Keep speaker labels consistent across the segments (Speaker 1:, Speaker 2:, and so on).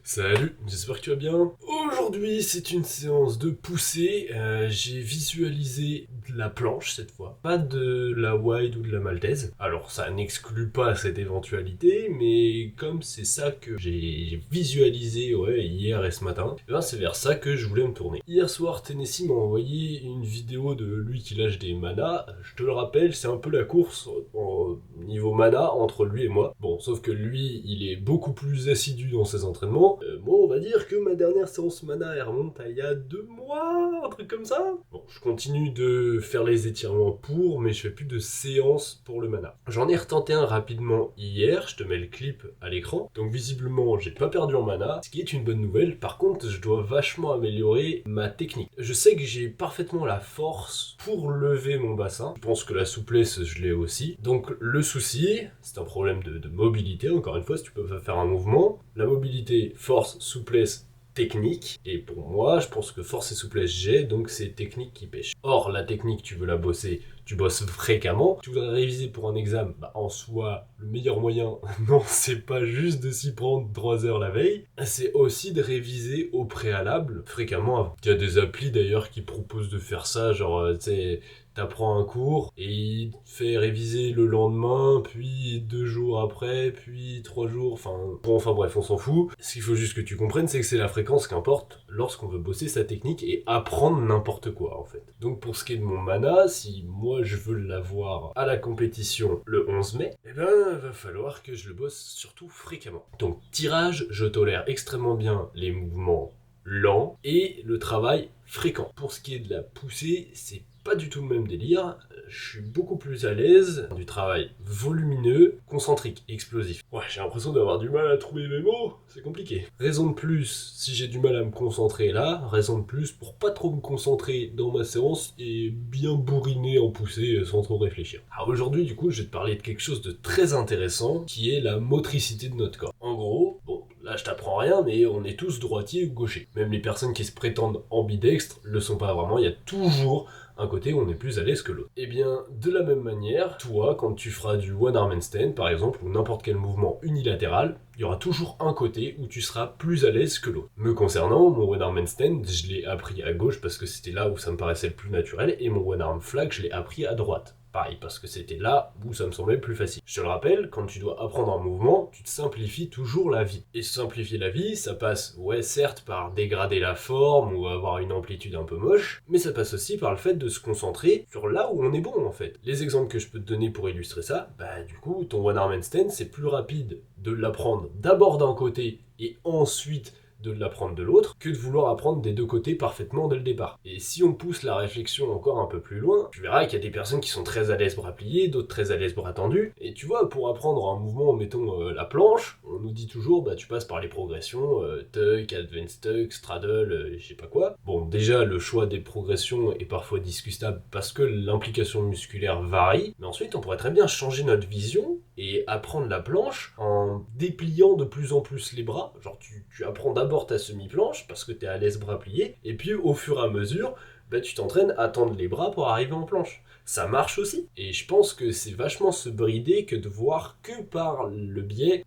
Speaker 1: Salut, j'espère que tu vas bien. Aujourd'hui, c'est une séance de poussée. J'ai visualisé de la planche cette fois, pas de la wide ou de la maltaise. Alors, ça n'exclut pas cette éventualité, mais comme c'est ça que j'ai visualisé hier et ce matin, eh ben, c'est vers ça que je voulais me tourner. Hier soir, Tennessee m'a envoyé une vidéo de lui qui lâche des manas. Je te le rappelle, c'est un peu la course au niveau mana entre lui et moi. Bon, sauf que lui, il est beaucoup plus assidu dans ses entraînements. Bon, on va dire que ma dernière séance mana, elle remonte à il y a 2 mois, un truc comme ça. Bon, je continue de faire les étirements pour, mais je fais plus de séances pour le mana. J'en ai retenté un rapidement hier, je te mets le clip à l'écran. Donc visiblement, j'ai pas perdu en mana, ce qui est une bonne nouvelle. Par contre, je dois vachement améliorer ma technique. Je sais que j'ai parfaitement la force pour lever mon bassin. Je pense que la souplesse, je l'ai aussi. Donc le souci, c'est un problème de mobilité, encore une fois, si tu peux pas faire un mouvement. La mobilité, force, souplesse, technique. Et pour moi, je pense que force et souplesse j'ai, donc c'est technique qui pêche. Or, la technique, tu veux la bosser, tu bosses fréquemment. Tu voudrais réviser pour un examen, en soi, le meilleur moyen, non, c'est pas juste de s'y prendre 3 heures la veille, c'est aussi de réviser au préalable fréquemment avant. Il y a des applis d'ailleurs qui proposent de faire ça, genre, tu sais, t'apprends un cours et il te fait réviser le lendemain, puis 2 jours après, puis 3 jours, enfin bref, on s'en fout. Ce qu'il faut juste que tu comprennes, c'est que c'est la fréquence qui importe lorsqu'on veut bosser sa technique et apprendre n'importe quoi en fait. Donc pour ce qui est de mon mana, si moi je veux l'avoir à la compétition le 11 mai, eh ben va falloir que je le bosse surtout fréquemment. Donc tirage, je tolère extrêmement bien les mouvements lents et le travail fréquent. Pour ce qui est de la poussée, c'est pas du tout le même délire, je suis beaucoup plus à l'aise du travail volumineux, concentrique, explosif. Ouais, j'ai l'impression d'avoir du mal à trouver mes mots, c'est compliqué. Raison de plus, si j'ai du mal à me concentrer là, raison de plus pour pas trop me concentrer dans ma séance et bien bourriner en poussée sans trop réfléchir. Alors aujourd'hui, du coup, je vais te parler de quelque chose de très intéressant qui est la motricité de notre corps. En gros, bon, là je t'apprends rien, mais on est tous droitiers ou gauchers. Même les personnes qui se prétendent ambidextres le sont pas vraiment, il y a toujours un côté où on est plus à l'aise que l'autre. Et bien, de la même manière, toi, quand tu feras du one arm handstand, par exemple, ou n'importe quel mouvement unilatéral, il y aura toujours un côté où tu seras plus à l'aise que l'autre. Me concernant, mon one arm handstand, je l'ai appris à gauche parce que c'était là où ça me paraissait le plus naturel, et mon one arm flag, je l'ai appris à droite. Pareil, parce que c'était là où ça me semblait plus facile. Je te le rappelle, quand tu dois apprendre un mouvement, tu te simplifies toujours la vie. Et simplifier la vie, ça passe, ouais, certes, par dégrader la forme ou avoir une amplitude un peu moche, mais ça passe aussi par le fait de se concentrer sur là où on est bon, en fait. Les exemples que je peux te donner pour illustrer ça, du coup, ton one arm handstand, c'est plus rapide de l'apprendre d'abord d'un côté et ensuite de l'apprendre de l'autre, que de vouloir apprendre des deux côtés parfaitement dès le départ. Et si on pousse la réflexion encore un peu plus loin, tu verras qu'il y a des personnes qui sont très à l'aise bras pliés, d'autres très à l'aise bras tendus, et tu vois, pour apprendre un mouvement, mettons la planche, on nous dit toujours, tu passes par les progressions, tuck, advanced tuck, straddle, je sais pas quoi. Bon, déjà, le choix des progressions est parfois discutable parce que l'implication musculaire varie, mais ensuite, on pourrait très bien changer notre vision et apprendre la planche en dépliant de plus en plus les bras. Genre tu apprends d'abord ta semi-planche parce que t'es à l'aise bras pliés, et puis au fur et à mesure, tu t'entraînes à tendre les bras pour arriver en planche. Ça marche aussi. Et je pense que c'est vachement se brider que de voir que par le biais,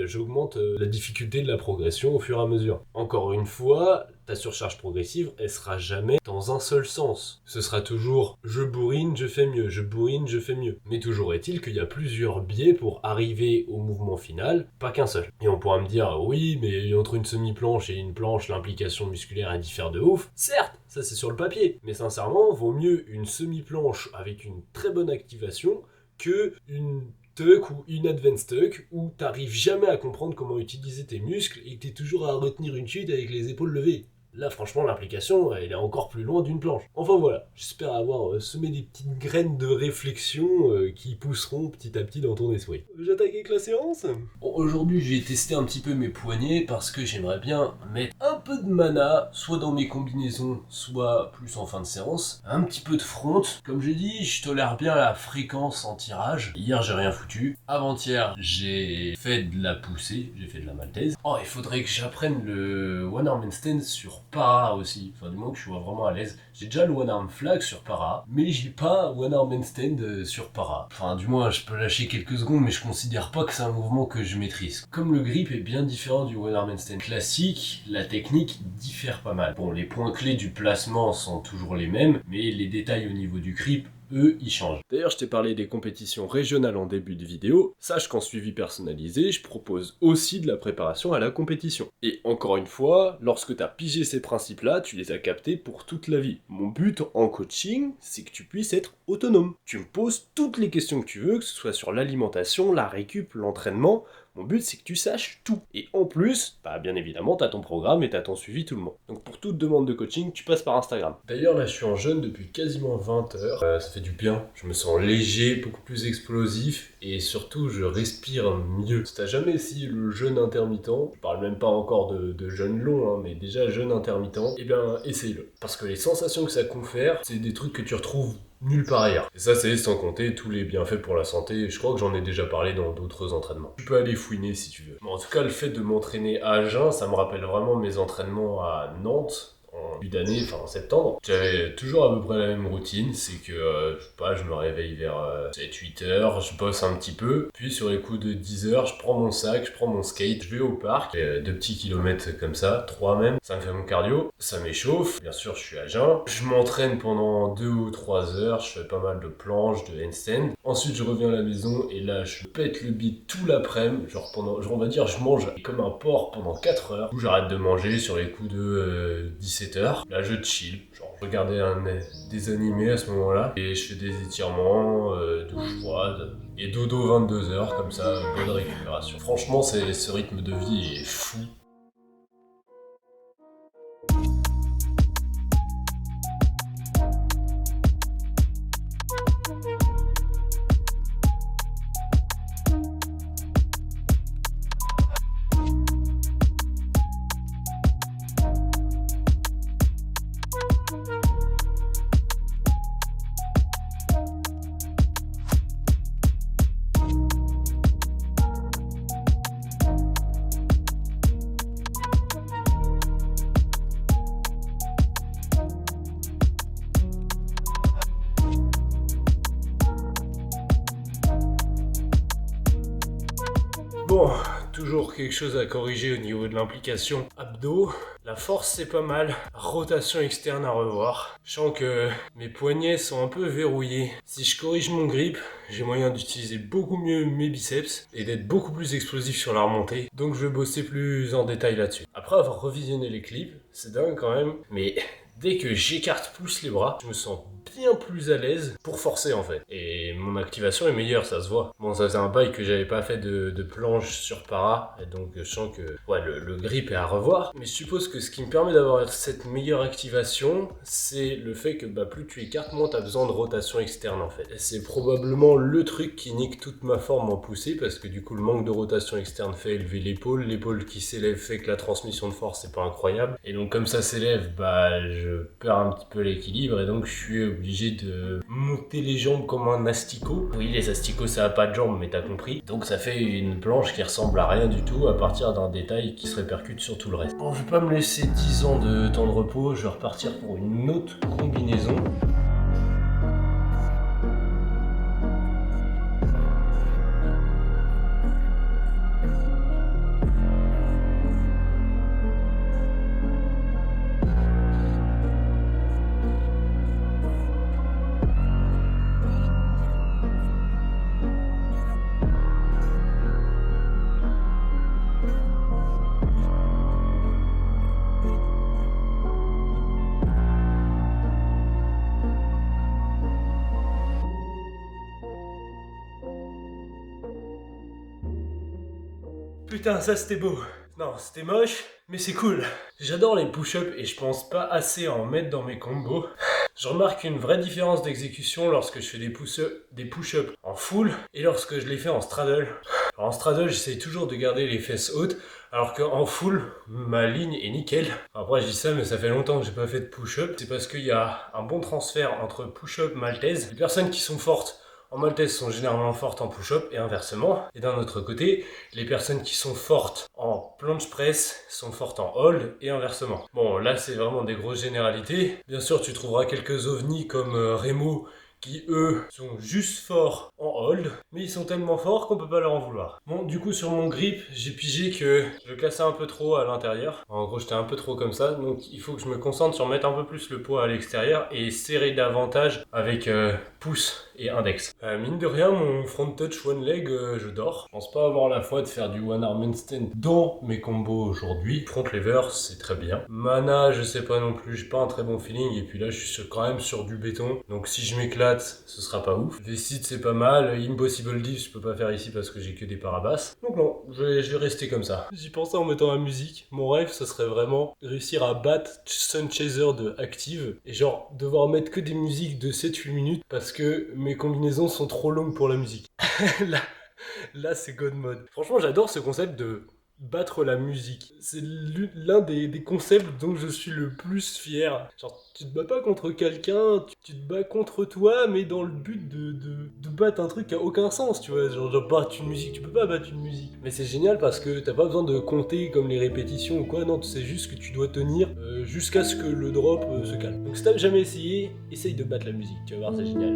Speaker 1: j'augmente la difficulté de la progression au fur et à mesure. Encore une fois, ta surcharge progressive, elle sera jamais dans un seul sens. Ce sera toujours je bourrine, je fais mieux, je bourrine, je fais mieux. Mais toujours est-il qu'il y a plusieurs biais pour arriver au mouvement final, pas qu'un seul. Et on pourra me dire, oui, mais entre une semi-planche et une planche, l'implication musculaire elle diffère de ouf. Certes, ça c'est sur le papier. Mais sincèrement, vaut mieux une semi-planche avec une très bonne activation que une tuck ou une advanced tuck où t'arrives jamais à comprendre comment utiliser tes muscles et que t'es toujours à retenir une chute avec les épaules levées. Là, franchement, l'implication, elle est encore plus loin d'une planche. Enfin voilà, j'espère avoir semé des petites graines de réflexion qui pousseront petit à petit dans ton esprit. J'attaque avec la séance. Bon, aujourd'hui, je vais tester un petit peu mes poignets parce que j'aimerais bien mettre un peu de mana, soit dans mes combinaisons, soit plus en fin de séance. Un petit peu de front. Comme j'ai dit, je tolère bien la fréquence en tirage. Hier, j'ai rien foutu. Avant-hier, j'ai fait de la poussée, j'ai fait de la maltaise. Oh, il faudrait que j'apprenne le One Arm Handstand sur para aussi. Enfin, du moins que je sois vraiment à l'aise. J'ai déjà le One Arm Flag sur para, mais j'ai pas One Arm Handstand sur para. Enfin, du moins, je peux lâcher quelques secondes, mais je considère pas que c'est un mouvement que je maîtrise. Comme le grip est bien différent du One Arm Handstand classique, la technique diffère pas mal. Bon, les points clés du placement sont toujours les mêmes, mais les détails au niveau du grip, eux, ils changent. D'ailleurs, je t'ai parlé des compétitions régionales en début de vidéo. Sache qu'en suivi personnalisé, je propose aussi de la préparation à la compétition. Et encore une fois, lorsque tu as pigé ces principes-là, tu les as captés pour toute la vie. Mon but en coaching, c'est que tu puisses être autonome. Tu me poses toutes les questions que tu veux, que ce soit sur l'alimentation, la récup, l'entraînement. Mon but, c'est que tu saches tout. Et en plus, bah, bien évidemment, t'as ton programme et t'as ton suivi tout le monde. Donc pour toute demande de coaching, tu passes par Instagram. D'ailleurs, là, je suis en jeûne depuis quasiment 20 heures. Ça fait du bien. Je me sens léger, beaucoup plus explosif. Et surtout, je respire mieux. Si t'as jamais essayé le jeûne intermittent, je parle même pas encore de jeûne long, hein, mais déjà jeûne intermittent, eh bien, essaye-le. Parce que les sensations que ça confère, c'est des trucs que tu retrouves nulle part ailleurs. Et ça, c'est sans compter tous les bienfaits pour la santé. Je crois que j'en ai déjà parlé dans d'autres entraînements. Tu peux aller fouiner si tu veux. Mais en tout cas, le fait de m'entraîner à jeun, ça me rappelle vraiment mes entraînements à Nantes en début d'année, enfin en septembre. J'avais toujours à peu près la même routine, c'est que je sais pas, je me réveille vers 7-8 heures, je bosse un petit peu, puis sur les coups de 10 heures, je prends mon sac, je prends mon skate, je vais au parc, 2 petits kilomètres comme ça, 3 même, ça me fait mon cardio, ça m'échauffe, bien sûr je suis à jeun, je m'entraîne pendant 2 ou 3 heures, je fais pas mal de planches, de handstand, ensuite je reviens à la maison et là je pète le beat tout l'après-midi, genre on va dire je mange comme un porc pendant 4 heures, où j'arrête de manger sur les coups de 17 heures. Là je chill, genre je regardais des animés à ce moment-là et je fais des étirements, douche froide et dodo 22 heures comme ça, bonne récupération. Franchement ce rythme de vie est fou. Bon, toujours quelque chose à corriger au niveau de l'implication. Abdos, la force c'est pas mal, rotation externe à revoir. Je sens que mes poignets sont un peu verrouillés. Si je corrige mon grip, j'ai moyen d'utiliser beaucoup mieux mes biceps et d'être beaucoup plus explosif sur la remontée. Donc je vais bosser plus en détail là-dessus. Après avoir revisionné les clips, c'est dingue quand même, mais dès que j'écarte plus les bras, je me sens bien plus à l'aise pour forcer en fait. Et mon activation est meilleure, ça se voit. Bon, ça faisait un bail que j'avais pas fait de planche sur para, et donc je sens que ouais, le grip est à revoir. Mais je suppose que ce qui me permet d'avoir cette meilleure activation, c'est le fait que plus tu écartes, moins t'as besoin de rotation externe en fait. Et c'est probablement le truc qui nique toute ma forme en poussée, parce que du coup le manque de rotation externe fait élever l'épaule qui s'élève fait que la transmission de force c'est pas incroyable. Et donc comme ça s'élève, je perds un petit peu l'équilibre et donc je suis obligé de monter les jambes comme un asticot. Oui, les asticots ça a pas de jambes, mais t'as compris. Donc ça fait une planche qui ressemble à rien du tout à partir d'un détail qui se répercute sur tout le reste. Bon, je vais pas me laisser 10 ans de temps de repos, je vais repartir pour une autre combinaison. Putain, ça c'était beau. Non, c'était moche, mais c'est cool. J'adore les push-ups et je pense pas assez à en mettre dans mes combos. Je remarque une vraie différence d'exécution lorsque je fais des push-ups en full et lorsque je les fais en straddle. Alors en straddle, j'essaye toujours de garder les fesses hautes, Alors qu'en full, ma ligne est nickel. Après je dis ça, mais ça fait longtemps que j'ai pas fait de push-up. C'est parce qu'il y a un bon transfert entre push-up maltaise. Les personnes qui sont fortes en maltaise sont généralement fortes en push-up et inversement. Et d'un autre côté, les personnes qui sont fortes en planche press sont fortes en hold et inversement. Bon, là c'est vraiment des grosses généralités. Bien sûr, tu trouveras quelques ovnis comme Remo qui eux sont juste forts en hold, mais ils sont tellement forts qu'on peut pas leur en vouloir. Bon, du coup sur mon grip, j'ai pigé que je cassais un peu trop à l'intérieur. En gros, j'étais un peu trop comme ça, donc il faut que je me concentre sur mettre un peu plus le poids à l'extérieur et serrer davantage avec pouce et index. Mine de rien, mon front touch one leg, je dors. Je pense pas avoir la foi de faire du one arm handstand dans mes combos aujourd'hui. Front lever, c'est très bien. Mana, je sais pas non plus, j'ai pas un très bon feeling, et puis là je suis quand même sur du béton, donc si je m'éclate, ce sera pas ouf. V-sit c'est pas mal, Impossible Div je peux pas faire ici parce que j'ai que des parabasses. Donc non, je vais rester comme ça. J'y pensais en mettant la musique. Mon rêve, ce serait vraiment réussir à battre Sun Chaser de Active et genre devoir mettre que des musiques de 7-8 minutes parce que mes combinaisons sont trop longues pour la musique. Là c'est God Mode. Franchement, j'adore ce concept de battre la musique. C'est l'un des concepts dont je suis le plus fier. Genre, tu te bats pas contre quelqu'un, tu te bats contre toi, mais dans le but de battre un truc qui a aucun sens, tu vois. Genre battre une musique, tu peux pas battre une musique. Mais c'est génial parce que t'as pas besoin de compter comme les répétitions ou quoi, non, tu sais juste que tu dois tenir jusqu'à ce que le drop se calme. Donc si t'as jamais essayé, essaye de battre la musique, tu vas voir, c'est génial.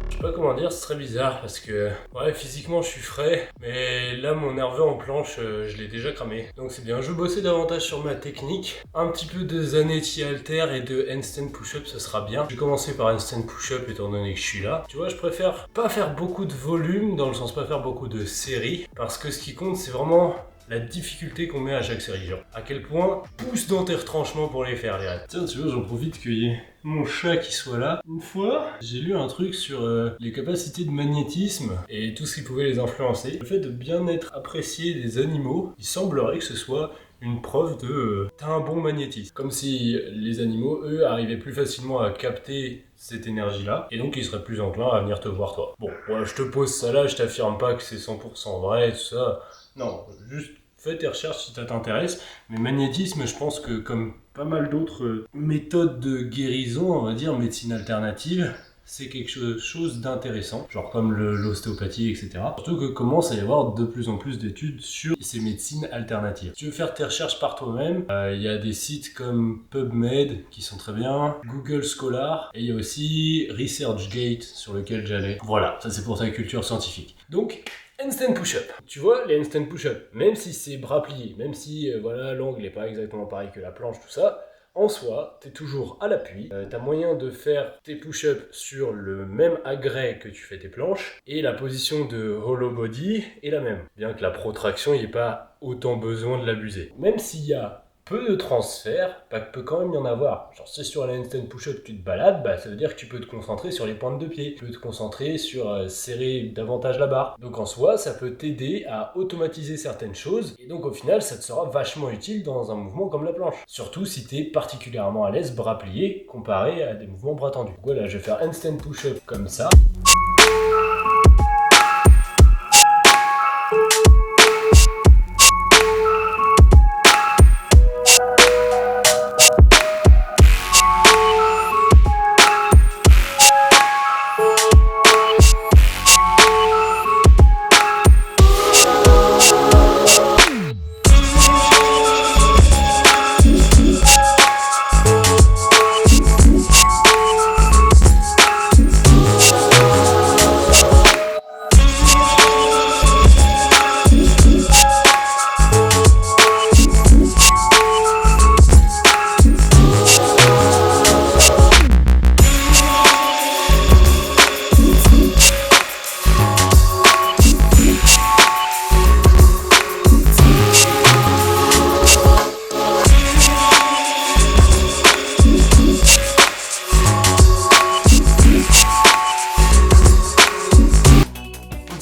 Speaker 1: Je sais pas comment dire, c'est très bizarre parce que ouais, physiquement je suis frais, mais là mon nerveux en planche je l'ai déjà cramé. Donc c'est bien, je vais bosser davantage sur ma technique, un petit peu de Zanetti Halter et de handstand push-up, ce sera bien. Je vais commencer par handstand push-up étant donné que je suis là. Tu vois, je préfère pas faire beaucoup de volume, dans le sens pas faire beaucoup de séries, parce que ce qui compte c'est vraiment la difficulté qu'on met à chaque série, genre à quel point pousse dans tes retranchements pour les faire, les raids. Tiens, tu vois, j'en profite qu'il y ait mon chat qui soit là. Une fois, j'ai lu un truc sur les capacités de magnétisme et tout ce qui pouvait les influencer. Le fait de bien être apprécié des animaux, il semblerait que ce soit une preuve de t'as un bon magnétisme. Comme si les animaux, eux, arrivaient plus facilement à capter cette énergie-là, et donc ils seraient plus enclins à venir te voir toi. Bon, voilà, je te pose ça là, je t'affirme pas que c'est 100% vrai, tout ça. Non, juste fais tes recherches si ça t'intéresse. Mais magnétisme, je pense que comme pas mal d'autres méthodes de guérison, on va dire, médecine alternative, c'est quelque chose d'intéressant, genre comme l'ostéopathie, etc. Surtout que commence à y avoir de plus en plus d'études sur ces médecines alternatives. Si tu veux faire tes recherches par toi-même, il y a des sites comme PubMed qui sont très bien, Google Scholar, et il y a aussi ResearchGate sur lequel j'allais. Voilà, ça c'est pour ta culture scientifique. Donc, handstand push-up. Tu vois, les handstand push-up, même si c'est bras pliés, même si voilà, l'angle n'est pas exactement pareil que la planche, tout ça, en soi, tu es toujours à l'appui, tu as moyen de faire tes push-ups sur le même agrès que tu fais tes planches, et la position de hollow body est la même, bien que la protraction, il n'y ait pas autant besoin de l'abuser. Même s'il y a peu de transferts, peut quand même y en avoir. Genre si sur la handstand push-up tu te balades, ça veut dire que tu peux te concentrer sur les pointes de pied, tu peux te concentrer sur serrer davantage la barre. Donc en soi, ça peut t'aider à automatiser certaines choses, et donc au final, ça te sera vachement utile dans un mouvement comme la planche. Surtout si tu es particulièrement à l'aise bras pliés, comparé à des mouvements bras tendus. Donc voilà, je vais faire handstand push-up comme ça.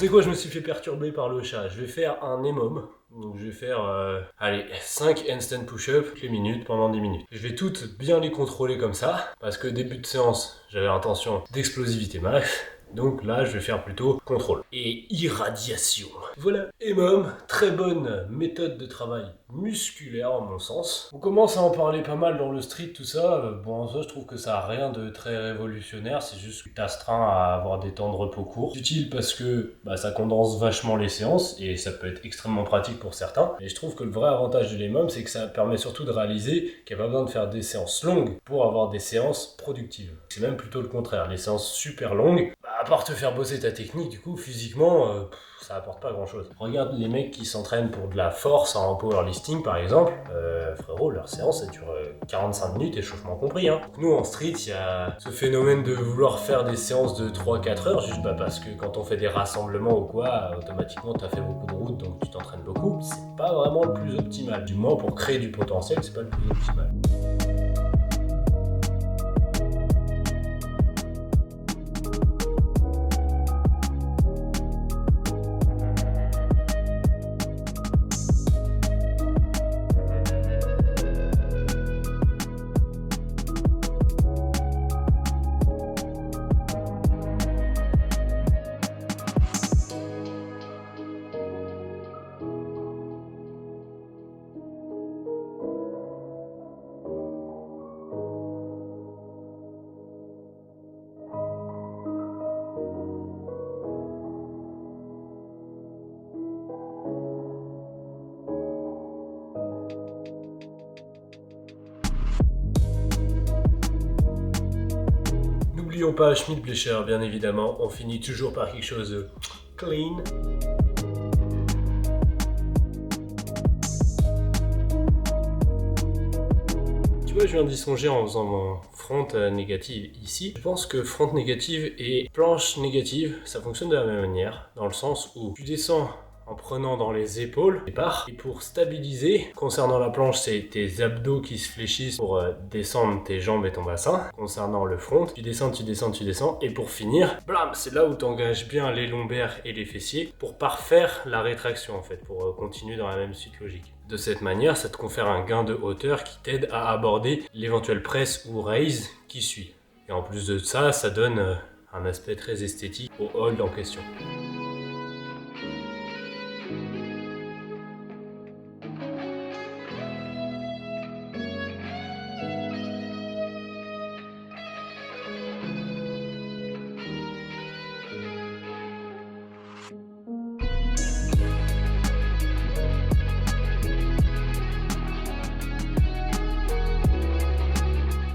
Speaker 1: sais quoi, je me suis fait perturber par le chat. Je vais faire un EMOM. Donc je vais faire 5 handstand push-up toutes les minutes pendant 10 minutes. Je vais toutes bien les contrôler comme ça, parce que début de séance, j'avais l'intention d'explosivité max. Donc là, je vais faire plutôt contrôle et irradiation. Voilà, EMOM, très bonne méthode de travail musculaire à mon sens. On commence à en parler pas mal dans le street, tout ça. Bon, ça, je trouve que ça a rien de très révolutionnaire. C'est juste que tu t'astreins à avoir des temps de repos courts. C'est utile parce que ça condense vachement les séances et ça peut être extrêmement pratique pour certains. Et je trouve que le vrai avantage de l'EMOM, c'est que ça permet surtout de réaliser qu'il n'y a pas besoin de faire des séances longues pour avoir des séances productives. C'est même plutôt le contraire. Les séances super longues, à part te faire bosser ta technique, du coup, physiquement, ça apporte pas grand chose. Regarde les mecs qui s'entraînent pour de la force en powerlifting, par exemple. Frérot, leur séance, ça dure 45 minutes, échauffement compris. Hein. Nous, en street, il y a ce phénomène de vouloir faire des séances de 3-4 heures, juste parce que quand on fait des rassemblements ou quoi, automatiquement, t'as fait beaucoup de route, donc tu t'entraînes beaucoup. C'est pas vraiment le plus optimal. Du moins, pour créer du potentiel, c'est pas le plus optimal. N'oublions pas Schmidt-Blecher, bien évidemment, on finit toujours par quelque chose de clean. Tu vois, je viens d'y songer en faisant mon front négative ici. Je pense que front négative et planche négative, ça fonctionne de la même manière, dans le sens où tu descends en prenant dans les épaules, départ. Et pour stabiliser, concernant la planche, c'est tes abdos qui se fléchissent pour descendre tes jambes et ton bassin. Concernant le front, tu descends, tu descends, tu descends. Et pour finir, blam, c'est là où tu engages bien les lombaires et les fessiers pour parfaire la rétraction en fait, pour continuer dans la même suite logique. De cette manière, ça te confère un gain de hauteur qui t'aide à aborder l'éventuelle presse ou raise qui suit. Et en plus de ça, ça donne un aspect très esthétique au hold en question.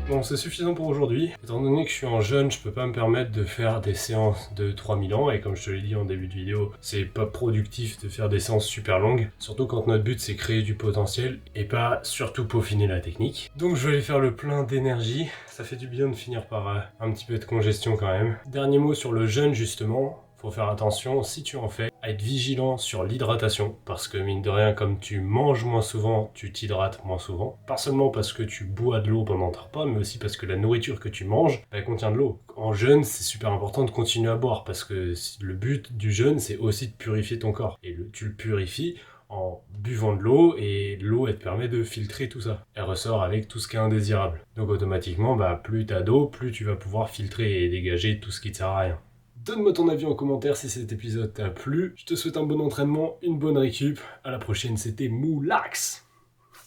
Speaker 1: Bon, c'est suffisant pour aujourd'hui. Étant donné que je suis en jeûne, je peux pas me permettre de faire des séances de 3000 ans. Et comme je te l'ai dit en début de vidéo, c'est pas productif de faire des séances super longues. Surtout quand notre but c'est créer du potentiel et pas surtout peaufiner la technique. Donc je vais aller faire le plein d'énergie. Ça fait du bien de finir par un petit peu de congestion quand même. Dernier mot sur le jeûne justement. Faut faire attention, si tu en fais, à être vigilant sur l'hydratation, parce que mine de rien, comme tu manges moins souvent, tu t'hydrates moins souvent. Pas seulement parce que tu bois de l'eau pendant ton repas, mais aussi parce que la nourriture que tu manges, elle contient de l'eau. En jeûne, c'est super important de continuer à boire, parce que le but du jeûne, c'est aussi de purifier ton corps. Et tu le purifies en buvant de l'eau, et l'eau, elle te permet de filtrer tout ça. Elle ressort avec tout ce qui est indésirable. Donc automatiquement, plus t'as d'eau, plus tu vas pouvoir filtrer et dégager tout ce qui te sert à rien. Donne-moi ton avis en commentaire si cet épisode t'a plu. Je te souhaite un bon entraînement, une bonne récup. À la prochaine, c'était Moulax.